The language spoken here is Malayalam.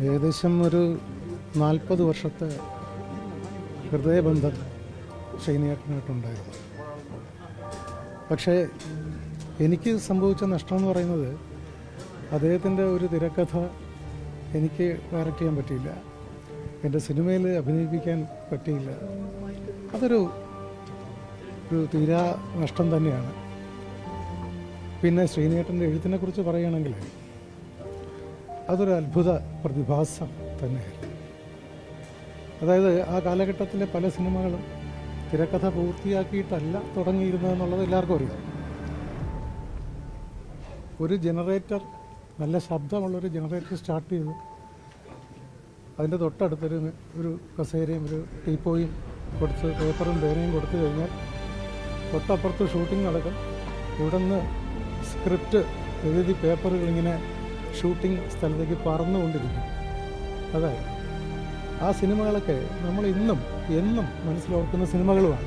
ഏകദേശം ഒരു 40 വർഷത്തെ ഹൃദയബന്ധം ഷൈനിയേട്ടനായിട്ടുണ്ടായിരുന്നു. പക്ഷേ എനിക്ക് സംഭവിച്ച നഷ്ടം എന്ന് പറയുന്നത് അദ്ദേഹത്തിൻ്റെ ഒരു തിരക്കഥ എനിക്ക് ഡയറക്റ്റ് ചെയ്യാൻ പറ്റിയില്ല, എൻ്റെ സിനിമയിൽ അഭിനയിപ്പിക്കാൻ പറ്റിയില്ല. അതൊരു തീരാ നഷ്ടം തന്നെയാണ്. പിന്നെ ശ്രീനേട്ടൻ്റെ എഴുത്തിനെക്കുറിച്ച് പറയുകയാണെങ്കിൽ അതൊരു അത്ഭുത പ്രതിഭാസം തന്നെയായിരുന്നു. അതായത് ആ കാലഘട്ടത്തിലെ പല സിനിമകളും തിരക്കഥ പൂർത്തിയാക്കിയിട്ടല്ല തുടങ്ങിയിരുന്നതെന്നുള്ളത് എല്ലാവർക്കും അറിയാം. ഒരു ജനറേറ്റർ, നല്ല ശബ്ദമുള്ളൊരു ജനറേറ്റർ സ്റ്റാർട്ട് ചെയ്തു, അതിൻ്റെ തൊട്ടടുത്തൊരു കസേരയും ഒരു ടീപ്പോയും കൊടുത്ത് പേപ്പറും പേനയും കൊടുത്തു കഴിഞ്ഞാൽ തൊട്ടപ്പുറത്ത് ഷൂട്ടിംഗ് നടക്കും. ഇവിടെ നിന്ന് സ്ക്രിപ്റ്റ് എഴുതി പേപ്പറുകളിങ്ങനെ ഷൂട്ടിംഗ് സ്ഥലത്തേക്ക് പറന്നുകൊണ്ടിരിക്കും. അതായത് ആ സിനിമകളൊക്കെ നമ്മൾ എന്നും മനസ്സിലോർക്കുന്ന സിനിമകളുമാണ്.